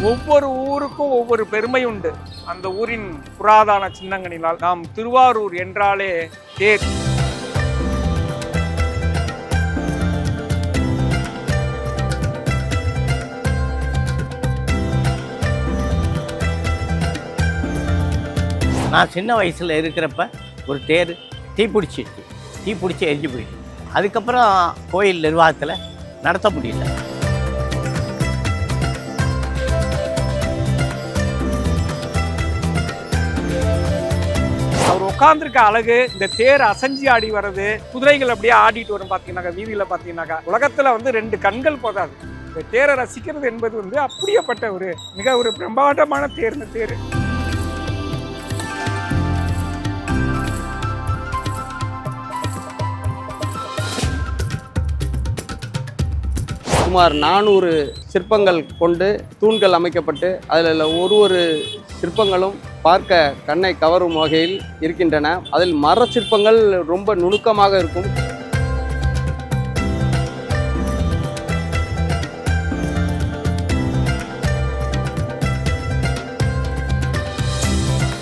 ஒவ்வொரு ஊருக்கும் ஒவ்வொரு பெருமை உண்டு. அந்த ஊரின் புராதன சின்னங்களினால் நாம் திருவாரூர் என்றாலே தேர். நான் சின்ன வயசில் இருக்கிறப்ப ஒரு தேர் தீப்பிடிச்சி எரிஞ்சு போயிடுச்சு. அதுக்கப்புறம் கோயில் நிர்வாகத்தில் நடத்த முடியல. அவர் உட்கார்ந்துருக்க அழகு, இந்த தேர் அசைஞ்சு ஆடி வர்றது, குதிரைகள் அப்படியே ஆடிட்டு வரும் பார்த்தீங்கன்னாக்கா, வீதியில் பார்த்தீங்கன்னாக்கா உலகத்தில் 2 கண்கள் போதாது. இந்த தேரை ரசிக்கிறது என்பது அப்படியேப்பட்ட மிக பிரம்மாண்டமான தேர். இந்த தேர் சுமார் 400 சிற்பங்கள் கொண்டு தூண்கள் அமைக்கப்பட்டு அதில் ஒரு சிற்பங்களும் பார்க்க கண்ணை கவரும் வகையில் இருக்கின்றன. அதில் மர சிற்பங்கள் ரொம்ப நுணுக்கமாக இருக்கும்.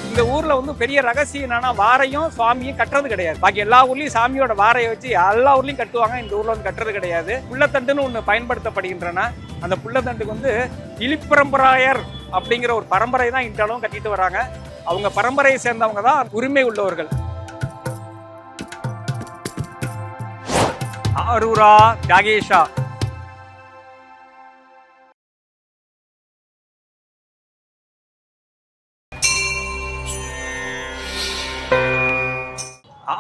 இந்த ஊர்ல பெரிய ரகசியம் என்னன்னா, வாரையும் சுவாமியும் கட்டுறது கிடையாது. பாக்கி எல்லா ஊர்லயும் சாமியோட வாரையை வச்சு எல்லா ஊர்லயும் கட்டுவாங்க. இந்த ஊர்ல கட்டுறது கிடையாது. புள்ளத்தண்டுன்னு ஒண்ணு பயன்படுத்தப்படுகின்றன. அந்த புள்ளத்தண்டுக்கு இலிப்பரம்பராயர் அப்படிங்கிற ஒரு பரம்பரை தான் இன்றளவும் கட்டிட்டு வராங்க. அவங்க பரம்பரையை சேர்ந்தவங்க தான் உரிமை உள்ளவர்கள். ஆரூரா தியாகேஷா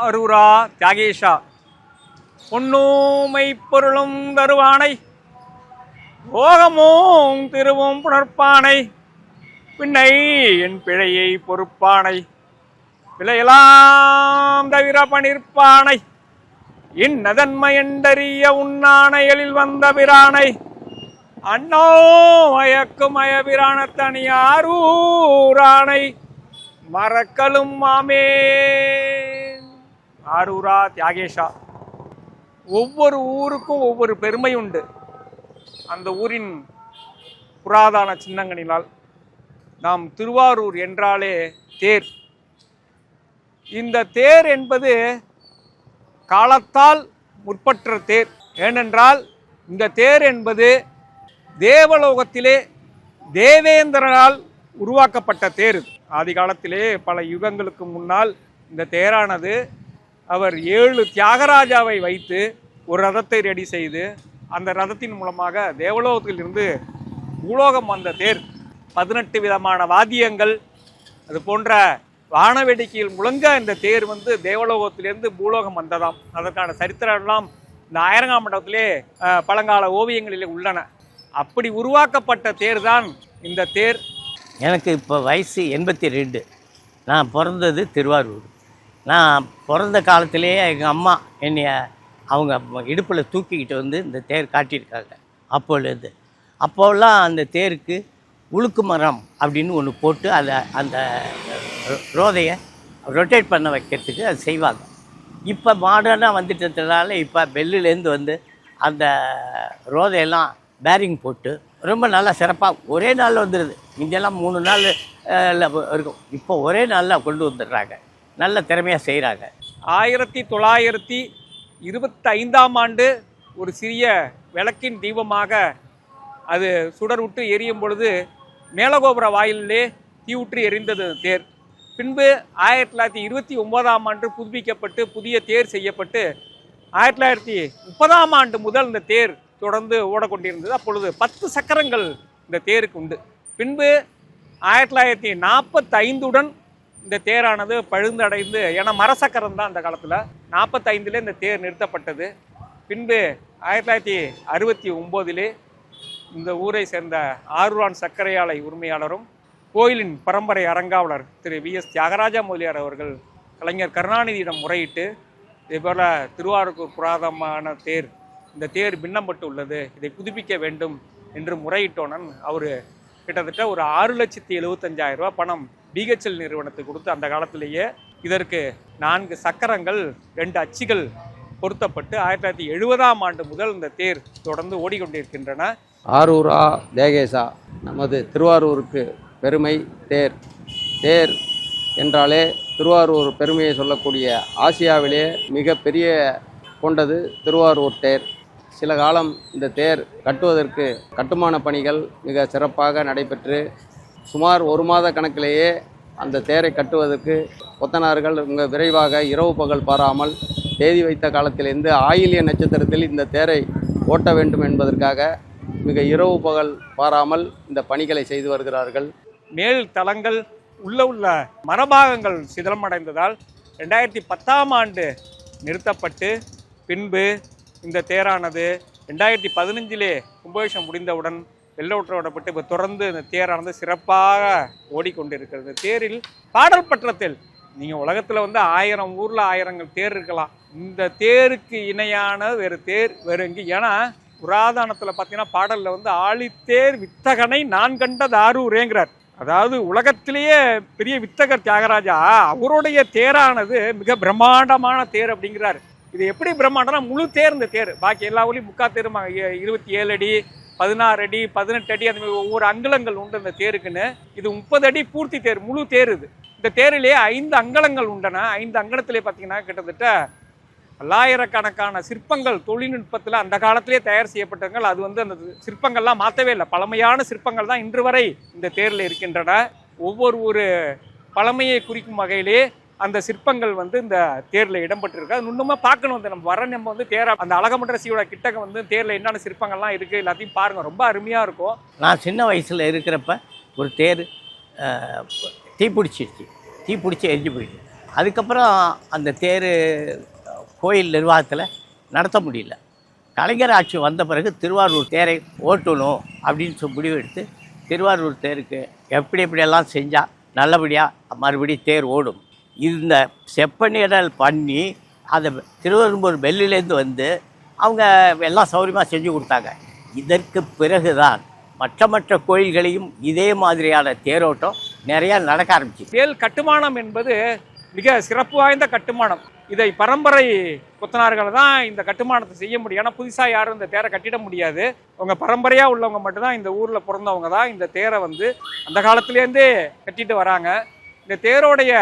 ஆரூரா தியாகேஷா பொன்னூமை பொருளும் தருவானை, போகமும் திருவும் புணர்ப்பானை, பின்னை என் பிழையை பொறுப்பானை, பிழையெல்லாம் தவிர பணிர்ப்பானை, இந்நதன்மையண்டறிய உன்னானைகளில் வந்த பிரானை, அண்ணோ மயக்கும் மயபிரான தனியாரூரானை மறக்கலும் மாமே. ஆரூரா தியாகேஷா. ஒவ்வொரு ஊருக்கும் ஒவ்வொரு பெருமை உண்டு. அந்த ஊரின் புராதன சின்னங்களினால் நாம் திருவாரூர் என்றாலே தேர். இந்த தேர் என்பது காலத்தால் முற்பட்ட தேர். ஏனென்றால் இந்த தேர் என்பது தேவலோகத்திலே தேவேந்திரனால் உருவாக்கப்பட்ட தேர். ஆதி காலத்திலே பல யுகங்களுக்கு முன்னால் இந்த தேரானது அவர் 7 தியாகராஜாவை வைத்து ஒரு ரதத்தை ரெடி செய்து அந்த ரதத்தின் மூலமாக தேவலோகத்தில் இருந்து பூலோகம் வந்த தேர். 18 விதமான வாத்தியங்கள் அது போன்ற வானவேடிக்கையில் முழங்க இந்த தேர் தேவலோகத்திலிருந்து பூலோகம் வந்ததாம். அதற்கான சரித்திரம் எல்லாம் இந்த ஆயிரங்காம் மண்டபத்திலே பழங்கால ஓவியங்களிலே உள்ளன. அப்படி உருவாக்கப்பட்ட தேர் தான் இந்த தேர். எனக்கு இப்போ வயசு 82. நான் பிறந்தது திருவாரூர். நான் பிறந்த காலத்திலேயே எங்கள் அம்மா என்னைய அவங்க இடுப்பில் தூக்கிக்கிட்டு இந்த தேர் காட்டியிருக்காங்க. அப்போல்லாம் அந்த தேருக்கு உழுக்கு மரம் அப்படின்னு ஒன்று போட்டு அதை அந்த ரோதையை ரொட்டேட் பண்ண வைக்கிறதுக்கு அது செய்வாங்க. இப்போ மாடர்னாக வந்துட்டதுனால இப்போ பெல்லுலேருந்து அந்த ரோதையெல்லாம் பேரிங் போட்டு ரொம்ப நல்லா சிறப்பாக ஒரே நாளில் வந்துடுது. இங்கெல்லாம் 3 நாள் இருக்கும். இப்போ ஒரே நாளில் கொண்டு வந்துடுறாங்க. நல்ல திறமையாக செய்கிறாங்க. 1925ஆம் ஆண்டு ஒரு சிறிய விளக்கின் தீபமாக அது சுடர்விட்டு எரியும் பொழுது மேலகோபுர வாயிலே தீவுற்று எரிந்தது தேர். பின்பு 1929ஆம் ஆண்டு புதுப்பிக்கப்பட்டு புதிய தேர் செய்யப்பட்டு 1930ஆம் ஆண்டு முதல் இந்த தேர் தொடர்ந்து ஓடக்கொண்டிருந்தது. அப்பொழுது 10 சக்கரங்கள் இந்த தேருக்கு உண்டு. பின்பு 1945உடன் இந்த தேரானது பழுந்தடைந்து, ஏன்னா மரசக்கரம் தான் அந்த காலத்தில் 45ல் இந்த தேர் நிறுத்தப்பட்டது. பின்பு 1969 இந்த ஊரை சேர்ந்த ஆரூரான் சர்க்கரை ஆலை உரிமையாளரும் கோயிலின் பரம்பரை அறங்காவலர் திரு VS தியாகராஜா முதலியார் அவர்கள் கலைஞர் கருணாநிதியிடம் முறையிட்டு இதேபோல் திருவாரூர் புராதனமான தேர், இந்த தேர் பின்னப்பட்டு உள்ளது, இதை புதுப்பிக்க வேண்டும் என்று முறையிட்டோனன் அவர் கிட்டத்தட்ட ஒரு 6,75,000 ரூபா பணம் BHL நிறுவனத்துக்கு கொடுத்து அந்த காலத்திலேயே இதற்கு 4 சக்கரங்கள் 2 அச்சுகள் பொருத்தப்பட்டு 1970ஆம் ஆண்டு முதல் இந்த தேர் தொடர்ந்து ஓடிக்கொண்டிருக்கின்றன. ஆரூரா தியாகேஷா நமது திருவாரூருக்கு பெருமை தேர். தேர் என்றாலே திருவாரூர் பெருமையை சொல்லக்கூடிய ஆசியாவிலே மிக பெரிய கொண்டது திருவாரூர் தேர். சில காலம் இந்த தேர் கட்டுவதற்கு கட்டுமான பணிகள் மிக சிறப்பாக நடைபெற்று சுமார் 1 மாத கணக்கிலேயே அந்த தேரை கட்டுவதற்கு கொத்தனார்கள் மிக விரைவாக இரவு பகல் பாராமல் தேதி வைத்த காலத்திலிருந்து ஆயில்ய நட்சத்திரத்தில் இந்த தேரை ஓட்ட வேண்டும் என்பதற்காக மிக இரவு பகல் பாராமல் இந்த பணிகளை செய்து வருகிறார்கள். மேல் தளங்கள் உள்ள மரபாகங்கள் சிதலமடைந்ததால் 2010ஆம் ஆண்டு நிறுத்தப்பட்டு பின்பு இந்த தேரானது 2015 கும்பாபிஷேகம் முடிந்தவுடன் வெள்ளோட்டப்பட்டு இப்போ தொடர்ந்து இந்த தேரானது சிறப்பாக ஓடிக்கொண்டிருக்கிறது. தேரில் பாடல் பற்றத்தில் நீங்கள் உலகத்தில் 1000 ஊரில் 1000 தேர் இருக்கலாம். இந்த தேருக்கு இணையான வேறு தேர் வேறு எங்கே? ஏன்னா புராதனத்தில் பார்த்தீங்கன்னா பாடலில் ஆழித்தேர் வித்தகனை நான் கண்டது ஆரூரேங்கிறார். அதாவது உலகத்திலேயே பெரிய வித்தகர் தியாகராஜா, அவருடைய தேரானது மிக பிரம்மாண்டமான தேர் அப்படிங்கிறார். இது எப்படி பிரம்மாண்டம்னா முழு தேர் இந்த தேர். பாக்கி எல்லா ஊர்லையும் முக்கா தேரும் 27 அடி 16 அடி 18 அடி அந்த மாதிரி ஒவ்வொரு அங்குலங்கள் உண்டு இந்த தேருக்குன்னு. இது 30 அடி பூர்த்தி தேர், முழு தேர் இது. இந்த தேரிலேயே 5 அங்கலங்கள் உண்டன. 5 அங்கலத்திலே பார்த்தீங்கன்னா கிட்டத்தட்ட பல்லாயிரக்கணக்கான சிற்பங்கள் தொழில்நுட்பத்தில் அந்த காலத்திலே தயார் செய்யப்பட்டவங்கள். அது அந்த சிற்பங்கள்லாம் மாற்றவே இல்லை, பழமையான சிற்பங்கள் தான் இன்று வரை இந்த தேரில் இருக்கின்றன. ஒவ்வொரு பழமையை குறிக்கும் வகையிலே அந்த சிற்பங்கள் இந்த தேரில் இடம்பெற்றிருக்கு. அது இன்னுமே பார்க்கணும். நம்ம தேரை அந்த அழகமன்றசியோட கிட்டக்க தேரில் என்னென்ன சிற்பங்கள்லாம் இருக்குது எல்லாத்தையும் பாருங்கள், ரொம்ப அருமையாக இருக்கும். நான் சின்ன வயசில் இருக்கிறப்ப ஒரு தேர் தீப்பிடிச்சி எரிஞ்சு போயிடுச்சு. அதுக்கப்புறம் அந்த தேர் கோயில் நிர்வாகத்தில் நடத்த முடியல. கலைஞர் ஆட்சி வந்த பிறகு திருவாரூர் தேரை ஓட்டணும் அப்படின்னு முடிவு எடுத்து திருவாரூர் தேருக்கு எப்படியெல்லாம் செஞ்சால் நல்லபடியாக மறுபடியும் தேர் ஓடும். இந்த செப்பனிடல் பண்ணி அதை திருவெரும்பூர் பெல்லிலேருந்து அவங்க எல்லாம் சௌகரியமாக செஞ்சு கொடுத்தாங்க. இதற்கு பிறகுதான் மற்ற கோயில்களையும் இதே மாதிரியான தேரோட்டம் நிறையா நடக்க ஆரம்பிச்சு. தேர் கட்டுமானம் என்பது மிக சிறப்பு வாய்ந்த கட்டுமானம். இதை பரம்பரை கொத்தனார்கள் தான் இந்த கட்டுமானத்தை செய்ய முடியும். ஏன்னா புதுசாக யாரும் இந்த தேரை கட்டிட முடியாது. அவங்க பரம்பரையாக உள்ளவங்க மட்டும்தான், இந்த ஊரில் பிறந்தவங்க தான் இந்த தேரை அந்த காலத்துலேருந்தே கட்டிட்டு வராங்க. இந்த தேரோடைய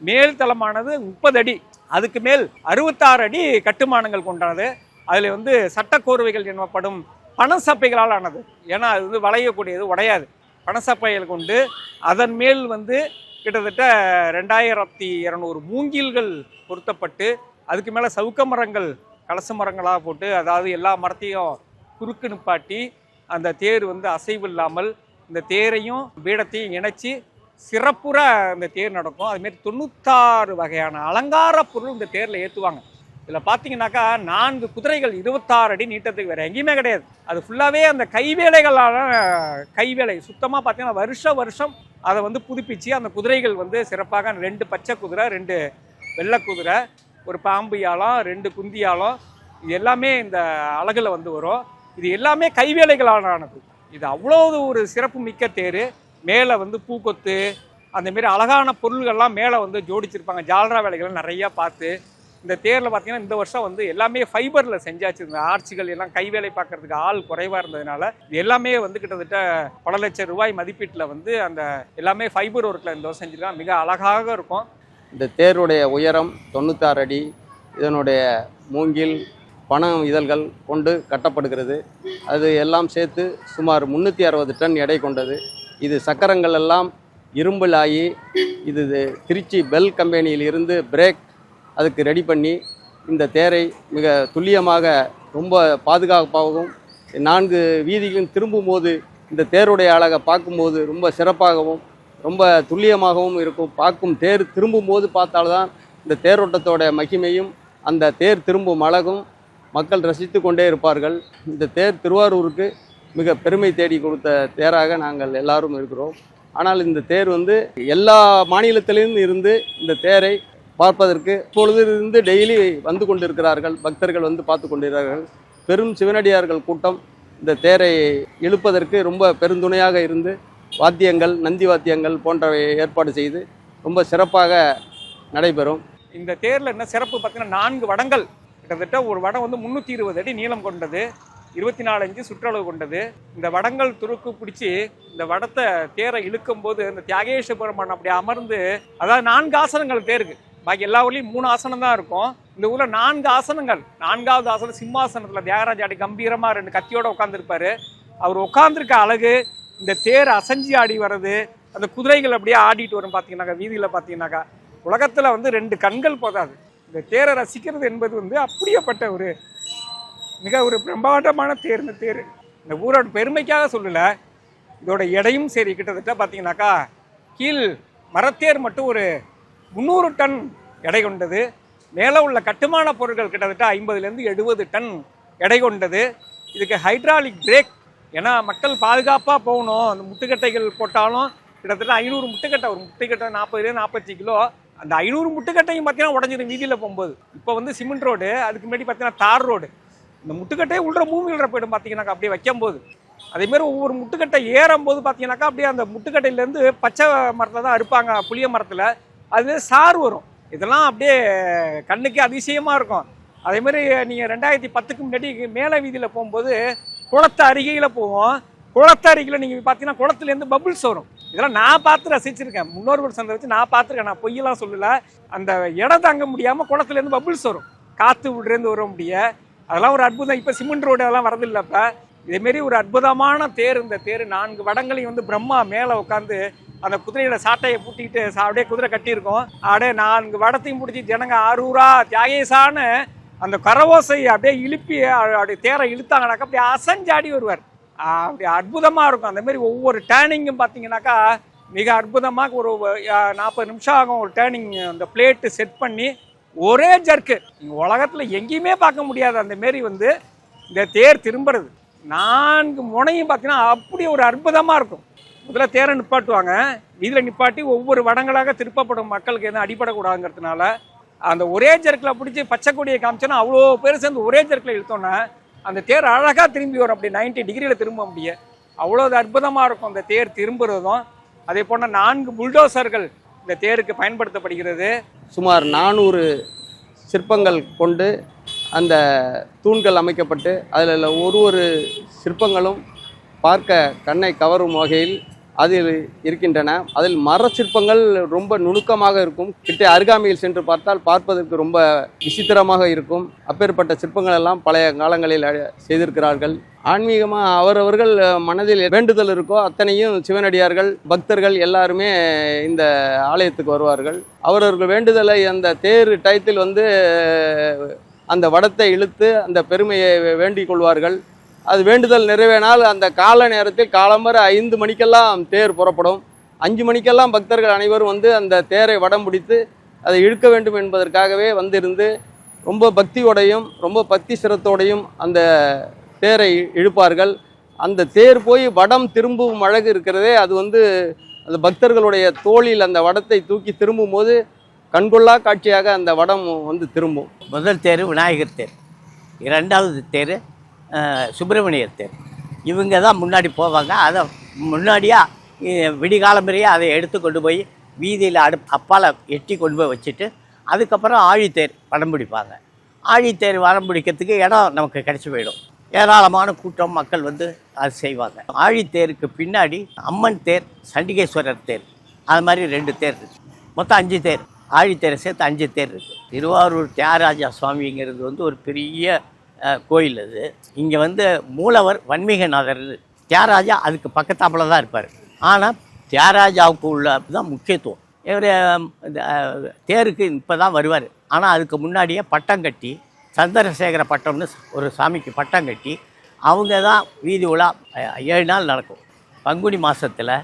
மேல் தளமானது 30 அடி, அதுக்கு மேல் 66 அடி கட்டுமானங்கள் கொண்டானது. அதில் சட்டக்கோர்வைகள் எனப்படும் பணசப்பைகளால் ஆனது. ஏன்னா அது வளையக்கூடியது, உடையாது. பணசப்பைகள் கொண்டு அதன் மேல் கிட்டத்தட்ட 2200 மூங்கில்கள் பொருத்தப்பட்டு அதுக்கு மேலே சவுக்க மரங்கள் கலச மரங்களாக போட்டு, அதாவது எல்லா மரத்தையும் குறுக்கு நிப்பாட்டி அந்த தேர் அசைவு இல்லாமல் இந்த தேரையும் பீடத்தையும் இணைச்சி சிறப்புற இந்த தேர் நடக்கும். அதுமாரி 96 வகையான அலங்கார பொருள் இந்த தேரில் ஏற்றுவாங்க. இதில் பார்த்தீங்கன்னாக்கா 4 குதிரைகள் 26 அடி நீட்டத்துக்கு வேறு எங்கேயுமே கிடையாது. அது ஃபுல்லாகவே அந்த கைவேலைகளான கைவேலை. சுத்தமாக பார்த்தீங்கன்னா வருஷம் அதை புதுப்பிச்சு அந்த குதிரைகள் சிறப்பாக 2 பச்சை குதிரை, 2 வெள்ளை குதிரை, ஒரு பாம்பு யாலம், 2 குந்தி யாலம், இது எல்லாமே இந்த அழகில் வரும். இது எல்லாமே கைவேலைகளானது. இது அவ்வளோ ஒரு சிறப்பு மிக்க தேர். மேலே பூக்கொத்து அந்தமாரி அழகான பொருள்கள்லாம் மேலே ஜோடிச்சிருப்பாங்க. ஜால்ரா வேலைகள் நிறையா பார்த்து இந்த தேரில் பார்த்தீங்கன்னா இந்த வருஷம் எல்லாமே ஃபைபரில் செஞ்சாச்சு. இந்த ஆர்ச்சிகள் எல்லாம் கைவேலை பார்க்கறதுக்கு ஆள் குறைவாக இருந்ததுனால இது எல்லாமே கிட்டத்தட்ட பல லட்சம் ரூபாய் மதிப்பீட்டில் அந்த எல்லாமே ஃபைபர் ஒர்க்கில் இந்த வருஷம் செஞ்சுருக்காங்க. மிக அழகாக இருக்கும். இந்த தேருடைய உயரம் 96 அடி. இதனுடைய மூங்கில் பணம் இதழ்கள் கொண்டு கட்டப்படுகிறது. அது எல்லாம் சேர்த்து சுமார் 360 டன் எடை கொண்டது. இது சக்கரங்கள் எல்லாம் இரும்பில் ஆகி இது திருச்சி பெல் கம்பெனியில் இருந்து பிரேக் அதுக்கு ரெடி பண்ணி இந்த தேரை மிக துல்லியமாக ரொம்ப பாதுகாப்பாகவும் 4 வீதிகளும் திரும்பும்போது இந்த தேருடைய அழகை பார்க்கும்போது ரொம்ப சிறப்பாகவும் ரொம்ப துல்லியமாகவும் இருக்கும். பார்க்கும் தேர் திரும்பும்போது பார்த்தால்தான் இந்த தேரோட்டத்தோட மகிமையும் அந்த தேர் திரும்பும் அழகும் மக்கள் ரசித்து கொண்டே இருப்பார்கள். இந்த தேர் திருவாரூருக்கு மிக பெருமை தேடி கொடுத்த தேராக நாங்கள் எல்லாரும் இருக்கிறோம். ஆனால் இந்த தேர் எல்லா மாநிலத்திலிருந்து இருந்து இந்த தேரை பார்ப்பதற்கு இப்பொழுதிலிருந்து டெய்லி வந்து கொண்டிருக்கிறார்கள். பக்தர்கள் பார்த்து கொண்டிருக்கிறார்கள். பெரும் சிவனடியார்கள் கூட்டம் இந்த தேரை இழுப்பதற்கு ரொம்ப பெருந்துணையாக இருந்து வாத்தியங்கள், நந்தி வாத்தியங்கள் போன்றவை ஏற்பாடு செய்து ரொம்ப சிறப்பாக நடைபெறும். இந்த தேரில் என்ன சிறப்பு பார்த்தீங்கன்னா 4 வடங்கள், கிட்டத்தட்ட ஒரு வடம் 320 அடி நீளம் கொண்டது. 24 இன்ச்சு சுற்றளவு கொண்டது. இந்த வடங்கள் துருக்கு பிடிச்சி இந்த வடத்தை தேரை இழுக்கும் போது இந்த தியாகேஷ பெருமான் அப்படி அமர்ந்து, அதாவது 4 ஆசனங்கள் தேருக்கு, பாக்கி எல்லா ஊர்லேயும் 3 ஆசனம் தான் இருக்கும். இந்த ஊரில் 4 ஆசனங்கள். 4வது ஆசனம் சிம்மாசனத்தில் தியாகராஜ ஆடி கம்பீரமாக 2 கத்தியோட உட்காந்துருப்பாரு. அவர் உட்காந்துருக்க அழகு, இந்த தேர் அசைஞ்சி ஆடி வர்றது, அந்த குதிரைகள் அப்படியே ஆடிட்டு வரும் பார்த்தீங்கன்னாக்கா, வீதியில் பார்த்தீங்கன்னாக்கா உலகத்தில் 2 கண்கள் போதாது. இந்த தேரை ரசிக்கிறது என்பது அப்படியேப்பட்ட ஒரு மிக ஒரு பிரம்மாண்டமான தேர். இந்த தேர் இந்த ஊரோட பெருமைக்காக சொல்லலை, இதோட எடையும் சரி கிட்டத்தட்ட பார்த்தீங்கன்னாக்கா கீழ் மரத்தேர் மட்டும் ஒரு 300 டன் எடை கொண்டது. மேலே உள்ள கட்டுமான பொருட்கள் கிட்டத்தட்ட 50லேருந்து 70 டன் எடை கொண்டது. இதுக்கு ஹைட்ராலிக் பிரேக், ஏன்னா மக்கள் பாதுகாப்பாக போகணும். அந்த முட்டுக்கட்டைகள் போட்டாலும் கிட்டத்தட்ட 500 முட்டுக்கட்டை, ஒரு முட்டுக்கட்டை 40-45 கிலோ. அந்த 500 முட்டுக்கட்டையும் பார்த்தீங்கன்னா உடஞ்சிடும் வீதியில் போகும்போது. இப்போ சிமெண்ட் ரோடு, அதுக்கு முன்னாடி பார்த்தீங்கன்னா தார் ரோடு. இந்த முட்டுக்கட்டையே உள்ள மூமியில் போய்டும் பார்த்தீங்கன்னாக்கா அப்படியே வைக்கும்போது. அதேமாரி ஒவ்வொரு முட்டுக்கட்டை ஏறும்போது பார்த்தீங்கன்னாக்கா அப்படியே அந்த முட்டுக்கட்டையிலேருந்து பச்சை மரத்தில் தான் அறுப்பாங்க, புளிய மரத்தில். அது சாறு வரும். இதெல்லாம் அப்படியே கண்ணுக்கு அதிசயமாக இருக்கும். அதேமாரி நீங்கள் 2010க்கு முன்னாடி மேலே வீதியில் போகும்போது குளத்து அருகையில் போவோம். குளத்து அருகில் நீங்கள் பார்த்தீங்கன்னா குளத்துலேருந்து பபுள்ஸ் வரும். இதெல்லாம் நான் பார்த்து ரசிச்சிருக்கேன். முன்னோர்கள் சந்தை வச்சு நான் பார்த்துருக்கேன், நான் பொய்யெல்லாம் சொல்லலை. அந்த இடம் தாங்க முடியாமல் குளத்துலேருந்து பபுள்ஸ் வரும், காற்று விடுறேருந்து வர முடிய. அதெல்லாம் ஒரு அற்புதம். இப்போ சிமெண்ட் ரோடு அதெல்லாம் வரதில்லை. இப்போ இதேமாரி ஒரு அற்புதமான தேர். இந்த தேர் 4 வடங்களையும் பிரம்மா மேலே உட்காந்து அந்த குதிரையோட சாட்டையை பூட்டிக்கிட்டு அப்படியே குதிரை கட்டியிருக்கோம். அப்படியே 4 வடத்தையும் பிடிச்சி ஜனங்க ஆரூரா தியாகேசான்னு அந்த கரவோசை அப்படியே இழுப்பி அப்படியே தேரை இழுத்தாங்கனாக்கா அப்படியே அசஞ்சாடி வருவார். அப்படி அற்புதமாக இருக்கும். அந்தமாரி ஒவ்வொரு டேர்னிங்கும் பார்த்தீங்கன்னாக்கா மிக அற்புதமாக ஒரு 40 நிமிஷம் ஆகும் ஒரு டேர்னிங். அந்த பிளேட்டு செட் பண்ணி ஒரே ஜர்க்கு உலகத்தில் எங்கேயுமே பார்க்க முடியாது. அந்தமாரி இந்த தேர் திரும்புறது 4 முனையும் பார்த்தீங்கன்னா அப்படி ஒரு அற்புதமாக இருக்கும். முதல்ல தேரை நிப்பாட்டுவாங்க, வீதியில் நிப்பாட்டி ஒவ்வொரு வடங்களாக திருப்பப்படும், மக்களுக்கு எதுவும் அடிபடக்கூடாதுங்கிறதுனால. அந்த ஒரே ஜர்க்கில் பிடிச்சி பச்சை கொடியை காமிச்சோன்னா அவ்வளோ பேர் சேர்ந்து ஒரே ஜர்க்கில் இழுத்தோன்னே அந்த தேர் அழகாக திரும்பி வரும். அப்படி 90 டிகிரியில் திரும்ப முடியும். அவ்வளோ அற்புதமாக இருக்கும் அந்த தேர் திரும்புறதும். அதே போல் 4 புல்டோசர்கள் இந்த தேருக்கு பயன்படுத்தப்படுகிறது. சுமார் 400 சிற்பங்கள் கொண்டு அந்த தூண்கள் அமைக்கப்பட்டு அதில் ஒரு சிற்பங்களும் பார்க்க கண்ணை கவரும் வகையில் அதில் இருக்கின்றன. அதில் மர சிற்பங்கள் ரொம்ப நுணுக்கமாக இருக்கும். கிட்டே அருகாமையில் சென்று பார்த்தால் பார்ப்பதற்கு ரொம்ப விசித்திரமாக இருக்கும். அப்பேற்பட்ட சிற்பங்கள் எல்லாம் பழைய காலங்களில் செய்திருக்கிறார்கள். ஆன்மீகமாக அவரவர்கள் மனதில் வேண்டுதல் இருக்கோ அத்தனையும் சிவனடியார்கள், பக்தர்கள் எல்லாருமே இந்த ஆலயத்துக்கு வருவார்கள். அவரவர்கள் வேண்டுதலை அந்த தேர் டயத்தில் அந்த வடத்தை இழுத்து அந்த பெருமையை வேண்டிக் கொள்வார்கள். அது வேண்டுதல் நிறைவேனால் அந்த கால நேரத்தில் காலம்பர 5 மணிக்கெல்லாம் தேர் புறப்படும். 5 மணிக்கெல்லாம் பக்தர்கள் அனைவரும் அந்த தேரை வடம் பிடித்து அதை இழுக்க வேண்டும் என்பதற்காகவே இருந்து ரொம்ப பக்தியோடையும் ரொம்ப பக்தி சிரத்தோடையும் அந்த தேரை இழுப்பார்கள். அந்த தேர் போய் வடம் திரும்பும் அழகு இருக்கிறதே, அது அந்த பக்தர்களுடைய தோளில் அந்த வடத்தை தூக்கி திரும்பும் போது கண்கொள்ளா காட்சியாக அந்த வடம் திரும்பும். முதல் தேர் விநாயகர் தேர், 2வது தேர் சுப்பிரமணியர் தேர். இவங்க தான் முன்னாடி போவாங்க. அதை முன்னாடியாக விடிகாலம்பறையே அதை எடுத்து கொண்டு போய் வீதியில் அப்பால் எட்டி கொண்டு போய் வச்சுட்டு அதுக்கப்புறம் ஆழித்தேர் வடம் பிடிப்பாங்க. ஆழித்தேர் வடம் பிடிக்கிறதுக்கு இடம் நமக்கு கிடச்சி போயிடும். ஏராளமான கூட்டம் மக்கள் அது செய்வாங்க. ஆழித்தேருக்கு பின்னாடி அம்மன் தேர், சண்டிகேஸ்வரர் தேர், அது மாதிரி 2 தேர் இருக்குது. மொத்தம் 5 தேர். ஆழித்தேரை சேர்த்து 5 தேர் இருக்குது. திருவாரூர் தியாகராஜா சுவாமிங்கிறது ஒரு பெரிய கோயில். அது இங்கே மூலவர் வன்மீகநாதர். தியாகராஜா அதுக்கு பக்கத்தாப்பில் தான் இருப்பார். ஆனால் தியாகராஜாவுக்கு உள்ள தான் முக்கியத்துவம். இவர் தேருக்கு இப்போ தான் வருவார். ஆனால் அதுக்கு முன்னாடியே பட்டம் கட்டி, சந்திரசேகர பட்டம்னு ஒரு சாமிக்கு பட்டம் கட்டி அவங்க தான் வீதி உலா 7 நாள் நடக்கும். பங்குனி மாதத்தில்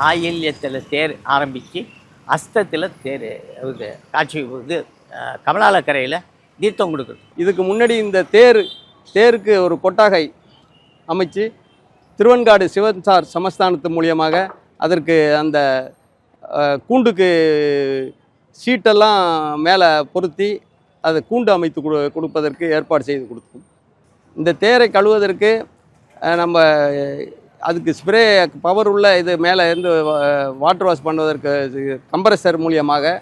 ஆயில்யத்தில் தேர் ஆரம்பித்து அஸ்தத்தில் தேர் காட்சி கமலாலக்கரையில் தீர்த்தம் கொடுக்குறது. இதுக்கு முன்னாடி இந்த தேருக்கு ஒரு கொட்டாகை அமைச்சு திருவெண்காடு சிவன்சார் சமஸ்தானத்து மூலியமாக அதற்கு அந்த கூண்டுக்கு சீட்டெல்லாம் மேலே பொருத்தி அதை கூண்டு அமைத்து கொடுப்பதற்கு ஏற்பாடு செய்து கொடுத்தோம். இந்த தேரை கழுவதற்கு நம்ம அதுக்கு ஸ்ப்ரே பவர் உள்ள இது மேலே இருந்து வாட்டர் வாஷ் பண்ணுவதற்கு கம்ப்ரஸர் மூலியமாக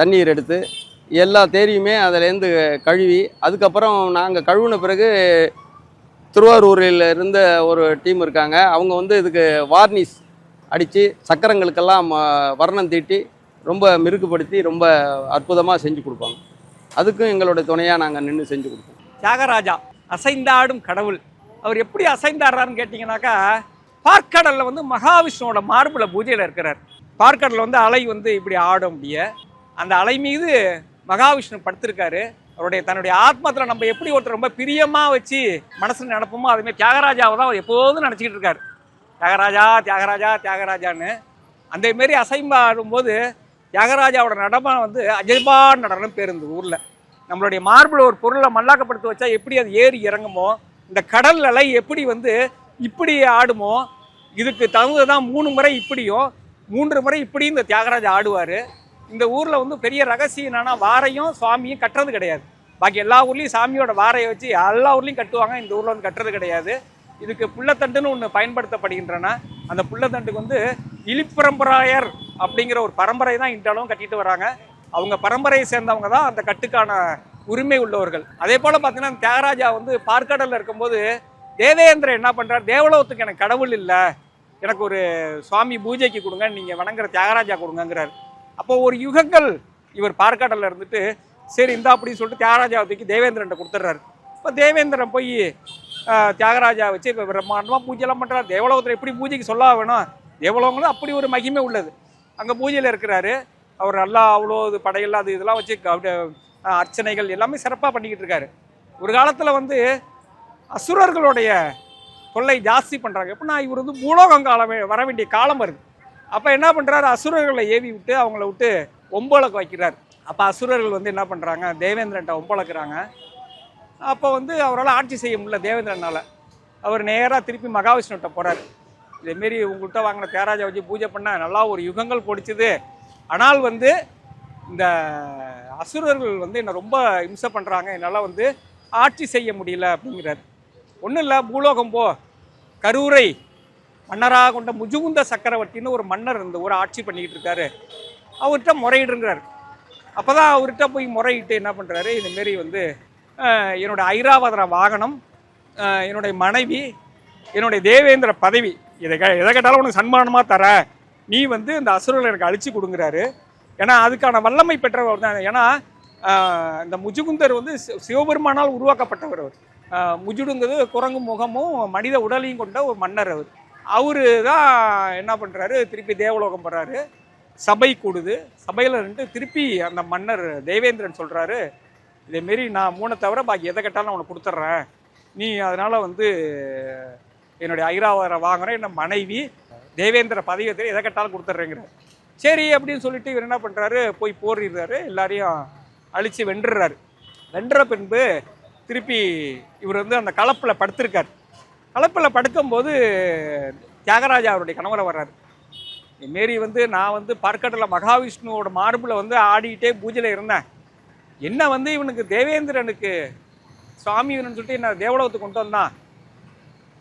தண்ணீர் எடுத்து எல்லா தேரையுமே அதிலேருந்து கழுவி அதுக்கப்புறம் நாங்கள் கழுவின பிறகு திருவாரூரில் இருந்த ஒரு டீம் இருக்காங்க. அவங்க வந்து இதுக்கு வார்னிஷ் அடித்து சக்கரங்களுக்கெல்லாம் வர்ணம் தீட்டி ரொம்ப மிருகுபடுத்தி ரொம்ப அற்புதமாக செஞ்சு கொடுப்பாங்க. அதுக்கும் எங்களுடைய துணையாக நாங்கள் நின்று செஞ்சு கொடுப்போம். தியாகராஜா அசைந்தாடும் கடவுள். அவர் எப்படி அசைந்தாடுறாருன்னு கேட்டிங்கனாக்கா, பார்க்கடலில் வந்து மகாவிஷ்ணுவோட மார்பில் பூஜையில் இருக்கிறார். பார்க்கடலில் வந்து அலை வந்து இப்படி ஆடும். அப்படியே அந்த அலை மீது மகாவிஷ்ணு படுத்திருக்காரு. அவருடைய தன்னுடைய ஆத்மத்தில் நம்ம எப்படி ஒருத்தர் ரொம்ப பிரியமாக வச்சு மனசில் நினைப்போமோ அதுமாதிரி தியாகராஜாவை தான் அவர் எப்போதும் நினச்சிக்கிட்டு இருக்கார். தியாகராஜா தியாகராஜா தியாகராஜான்னு அந்தமாரி அசைம்பாடும்போது தியாகராஜாவோட நடனம் வந்து அஜய்பான் நடனம் பேர் இந்த ஊரில். நம்மளுடைய மார்பில் ஒரு பொருளை மல்லாக்கப்படுத்தி வச்சா எப்படி அது ஏறி இறங்குமோ, இந்த கடல் அலை எப்படி வந்து இப்படி ஆடுமோ, இதுக்கு தகுந்ததான் 3 முறை இப்படியும் 3 முறை இப்படியும் இந்த தியாகராஜா ஆடுவார். இந்த ஊரில் வந்து பெரிய ரகசியம் என்னன்னா, வாரையும் சுவாமியும் கட்டுறது கிடையாது. பாக்கி எல்லா ஊர்லேயும் சாமியோட வாரையை வச்சு எல்லா ஊர்லேயும் கட்டுவாங்க. இந்த ஊரில் வந்து கட்டுறது கிடையாது. இதுக்கு புள்ளத்தண்டுன்னு ஒன்று பயன்படுத்தப்படுகின்றன. அந்த புள்ளத்தண்டுக்கு வந்து இலிப்பரம்பராயர் அப்படிங்கிற ஒரு பரம்பரை தான் இன்றளவும் கட்டிட்டு வராங்க. அவங்க பரம்பரையை சேர்ந்தவங்க தான் அந்த கட்டுக்கான உரிமை உள்ளவர்கள். அதே போல் பார்த்தீங்கன்னா, தியாகராஜா வந்து பார்க்கடலில் இருக்கும்போது தேவேந்திரன் என்ன பண்ணுறார், தேவலோகத்துக்கு எனக்கு கடவுள் இல்லை, எனக்கு ஒரு சுவாமி பூஜைக்கு கொடுங்க, நீங்கள் வணங்குற தியாகராஜா கொடுங்கங்கிறார். அப்போ ஒரு யுகங்கள் இவர் பார்க்கடலில் இருந்துட்டு சரி இந்தா அப்படின்னு சொல்லிட்டு தியாகராஜாவை தூக்கி தேவேந்திரன் கொடுத்துட்றாரு. இப்போ தேவேந்திரன் போய் தியாகராஜா வச்சு இப்போ பிரம்மாண்டமாக பூஜைலாம் பண்ணுறாரு. தேவலோகத்தில் எப்படி பூஜைக்கு சொல்ல வேணும், தேவலோகங்களும் அப்படி ஒரு மகிமை உள்ளது. அங்கே பூஜையில் இருக்கிறாரு அவர். நல்லா அவ்வளோ இது படையெல்லாம் அது இதெல்லாம் வச்சு அர்ச்சனைகள் எல்லாமே சிறப்பாக பண்ணிக்கிட்டு இருக்காரு. ஒரு காலத்தில் வந்து அசுரர்களுடைய தொல்லை ஜாஸ்தி பண்ணுறாங்க. எப்படின்னா, இவர் வந்து பூலோகம் காலம் வர வேண்டிய காலம் வருது. அப்போ என்ன பண்ணுறாரு, அசுரர்களை ஏவி விட்டு அவங்கள விட்டு ஒம்பளக்கு வைக்கிறார். அப்போ அசுரர்கள் வந்து என்ன பண்ணுறாங்க, தேவேந்திரன்ட்ட ஒம்பளக்குறாங்க. அப்போ வந்து அவரால் ஆட்சி செய்ய முடியல தேவேந்திரனால். அவர் நேராக திருப்பி மகாவிஷ்ணுகிட்ட போகிறார். இதேமாரி உங்கள்கிட்ட வாங்கின தியாகராஜா வச்சு பூஜை பண்ண நல்லா ஒரு யுகங்கள் பொடிச்சுது, ஆனால் வந்து இந்த அசுரர்கள் வந்து என்னை ரொம்ப இம்சை பண்ணுறாங்க, என்னால் வந்து ஆட்சி செய்ய முடியல அப்படிங்கிறார். ஒன்றும் இல்லை, பூலோகம் போ, கரூரை மன்னராக கொண்ட முஜுகுந்த சக்கரவர்த்தின்னு ஒரு மன்னர் இந்த ஊரை ஆட்சி பண்ணிக்கிட்டு இருக்காரு, அவர்கிட்ட முறையிடுங்கிறார். அப்போ தான் அவர்கிட்ட போய் முறையிட்டு என்ன பண்ணுறாரு, இதுமாரி வந்து என்னுடைய ஐராவதன வாகனம், என்னுடைய மனைவி, என்னுடைய தேவேந்திர பதவி, எதை கேட்டாலும் உனக்கு சன்மானமாக தர, நீ வந்து இந்த அசுரர்களை எனக்கு அழிச்சு கொடுங்குறாரு. ஏன்னா அதுக்கான வல்லமை பெற்றவர் தான். ஏன்னா இந்த முஜுகுந்தர் வந்து சிவபெருமானால் உருவாக்கப்பட்டவர். அவர் முஜுடுங்கிறது குரங்கு முகமும் மனித உடலையும் கொண்ட ஒரு மன்னர். அவர் தான் என்ன பண்ணுறாரு, திருப்பி தேவலோகம் போகிறாரு. சபை கூடுது. சபையில் நின்று திருப்பி அந்த மன்னர் தேவேந்திரன் சொல்கிறாரு, இதேமாரி நான் 3 தவிர பாக்கி எதை கேட்டாலும் அவனை கொடுத்துட்றேன், நீ அதனால் வந்து என்னுடைய ஐராவதரை வாங்குறேன், என்ன மனைவி, தேவேந்திர பதவியை தெரியும், எதை கேட்டாலும் கொடுத்துட்றேங்கிறார். சரி அப்படின்னு சொல்லிட்டு இவர் என்ன பண்ணுறாரு, போய் போரிடுறாரு, எல்லாரையும் அழித்து வென்றுறாரு. வென்ற பின்பு திருப்பி இவர் வந்து அந்த கலப்பில் படுத்திருக்கார். கலப்பில் படுக்கும்போது தியாகராஜா அவருடைய கணவரை வர்றாரு. இதுமாரி வந்து நான் வந்து பார்க்கடலில் மகாவிஷ்ணுவோட மார்பில் வந்து ஆடிக்கிட்டே பூஜையில் இருந்தேன், என்ன வந்து இவனுக்கு தேவேந்திரனுக்கு சுவாமி இவனு சொல்லிட்டு என்ன தேவலோகத்துக்கு கொண்டு வந்தான்,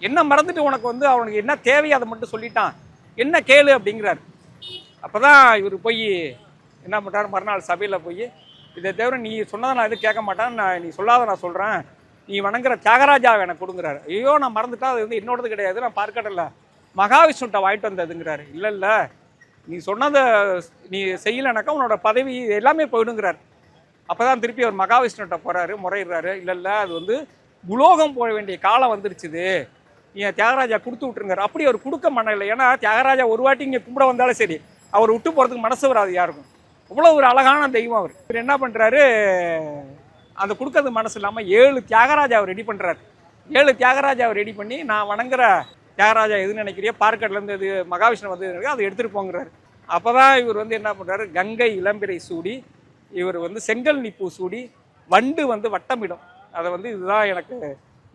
என்ன மறந்துட்டு உனக்கு வந்து அவனுக்கு என்ன தேவையோ அதை மட்டும் சொல்லிட்டான், என்ன கேளு அப்படிங்கிறார். அப்போ தான் இவர் போய் என்ன பண்ணுறாரு, மறுநாள் சபையில் போய் இதை தவிர நீ சொன்னதை நான் எதுவும் கேட்க மாட்டேன், நீ சொல்லாத நான் சொல்கிறேன், நீ வணங்குற தியாகராஜாவை எனக்கு கொடுங்குறாரு. ஐயோ நான் மறந்துட்டா, அது வந்து என்னோடது கிடையாது, நான் பார்க்கடல மகாவிஷ்ணுட்ட வாங்கிட்டு வந்ததுங்கிறாரு. இல்லை இல்லை, நீ சொன்னதை நீ செய்யலைனாக்கா உன்னோட பதவி எல்லாமே போயிடுங்கிறார். அப்போ தான் திருப்பி அவர் மகாவிஷ்ணுட்ட போகிறாரு, முறையிடுறாரு. இல்லை இல்லை, அது வந்து உலோகம் போக வேண்டிய காலம் வந்துருச்சுது, நீ தியாகராஜா கொடுத்து விட்டுருங்கிறார். அப்படி அவர் கொடுக்க மனதில்லை. ஏன்னா தியாகராஜா ஒரு வாட்டி இங்கே கும்பிட வந்தாலும் சரி, அவர் விட்டு போகிறதுக்கு மனசு வராது யாருக்கும். அவ்வளோ ஒரு அழகான தெய்வம் அவர். இவர் என்ன பண்ணுறாரு, அந்த கொடுக்கறது மனசு இல்லாமல் 7 தியாகராஜாவை ரெடி பண்ணுறாரு. 7 தியாகராஜாவை ரெடி பண்ணி, நான் வணங்குற தியாகராஜா எதுன்னு நினைக்கிறியோ, பார்க்கடலேருந்து இது மகாவிஷ்ணு வந்து அதை எடுத்துகிட்டு போங்கிறாரு. அப்போ தான் இவர் வந்து என்ன பண்ணுறாரு, கங்கை இளம்பிரை சூடி, இவர் வந்து செங்கல் நிப்பூ சூடி, வண்டு வந்து வட்டமிடும், அதை வந்து இதுதான் எனக்கு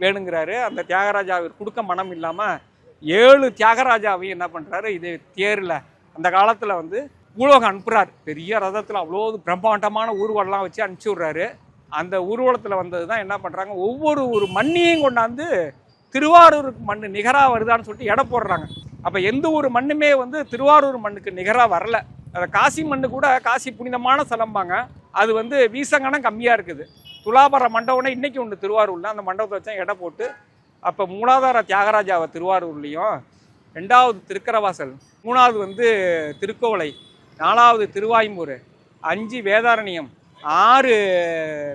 வேணுங்கிறாரு. அந்த தியாகராஜா இவர் கொடுக்க மனம் இல்லாமல் 7 தியாகராஜாவையும் என்ன பண்ணுறாரு, இது தேரில் அந்த காலத்தில் வந்து பூலோகம் அனுப்புகிறார். பெரிய ரதத்தில் அவ்வளோ பிரம்மாண்டமான ஊர்வலம்லாம் வச்சு அனுப்பிச்சி விட்றாரு. அந்த ஊர்வலத்தில் வந்தது தான் என்ன பண்ணுறாங்க, ஒவ்வொரு ஒரு மண்ணையும் கொண்டாந்து திருவாரூருக்கு மண் நிகராக வருதான்னு சொல்லிட்டு எடை போடுறாங்க. அப்போ எந்த ஒரு மண்ணுமே வந்து திருவாரூர் மண்ணுக்கு நிகராக வரல. அந்த காசி மண்ணு கூட, காசி புனிதமான ஸ்தலம்பாங்க, அது வந்து வீசங்கனம் கம்மியாக இருக்குது. துலாபர மண்டபம்னா இன்றைக்கி ஒன்று திருவாரூரில், அந்த மண்டபத்தை வச்சா எடை போட்டு அப்போ மூலாதார தியாகராஜாவை திருவாரூர்லேயும், 2வது திருக்கரவாசல், 3வது வந்து திருக்கோவளை, 4வது திருவாய்மூர், 5 வேதாரண்யம், 6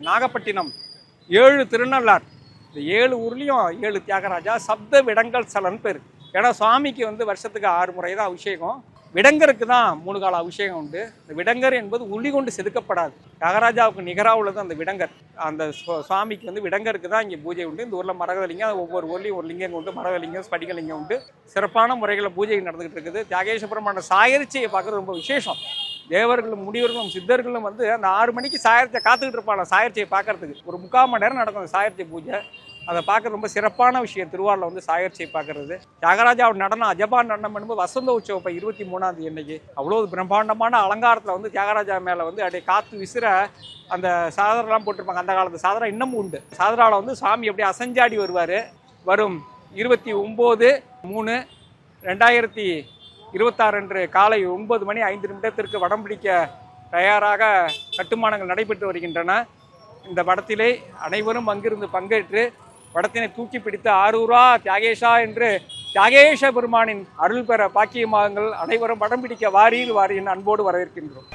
நாகப்பட்டினம், 7 திருநள்ளார். இந்த 7 ஊர்லேயும் 7 தியாகராஜா. சப்த விடங்கல் சலன் பேர். ஏன்னா சுவாமிக்கு வந்து வருஷத்துக்கு 6 முறை தான் அபிஷேகம். விடங்கருக்கு தான் 3 கால அபிஷேகம் உண்டு. இந்த விடங்கர் என்பது உளி கொண்டு செதுக்கப்படாது. தியாகராஜாவுக்கு நிகராக உள்ளது அந்த விடங்கர். அந்த சுவாமிக்கு வந்து விடங்கருக்கு தான் இங்கே பூஜை உண்டு. இந்த ஊரில் மரகதலிங்கம், ஒவ்வொரு ஊர்லேயும் ஒரு லிங்கம் உண்டு. மரகதலிங்கம், ஸ்படிகலிங்கம் உண்டு. சிறப்பான முறைகளில் பூஜை நடந்துகிட்டு இருக்குது. தியாகேச பெருமான சாயர்ச்சியை பார்க்குறது ரொம்ப விசேஷம். தேவர்களும் முனிவர்களும் சித்தர்களும் வந்து அந்த 6 மணிக்கு சாயர்ச்சியை காத்துக்கிட்டு இருப்பாங்க. சாயர்ச்சியை பார்க்கறதுக்கு ஒரு 3/4 மணி நேரம் நடக்கும் அந்த சாயர்ச்சி பூஜை. அதை பார்க்க ரொம்ப சிறப்பான விஷயம். திருவாரூரில் வந்து சாயர்ச்சியை பார்க்கறது. தியாகராஜாவோட நடனம், அஜபான் நடனம் என்பது வசந்த உற்சவம் இப்போ 23ஆம் தேதி அன்னைக்கு அவ்வளோ பிரம்மாண்டமான அலங்காரத்தில் வந்து தியாகராஜா மேலே வந்து அப்படியே காற்று விசிற அந்த சாதரெல்லாம் போட்டிருப்பாங்க. அந்த காலத்து சாதரா இன்னமும் உண்டு. சாதராவில் வந்து சாமி அப்படியே அசஞ்சாடி வருவார். வரும் 29/3/2026 அன்று காலை 9:05 வடம் பிடிக்க தயாராக கட்டுமானங்கள் நடைபெற்று வருகின்றன. இந்த படத்திலே அனைவரும் அங்கிருந்து பங்கேற்று படத்தினை தூக்கி பிடித்து ஆரூரா தியாகேஷா என்று தியாகேஷ பெருமானின் அருள் பெற பாக்கியமாகுங்கள். அனைவரும் படம் பிடிக்க வாரீர் வாரியின் அன்போடு வரவேற்கின்றோம்.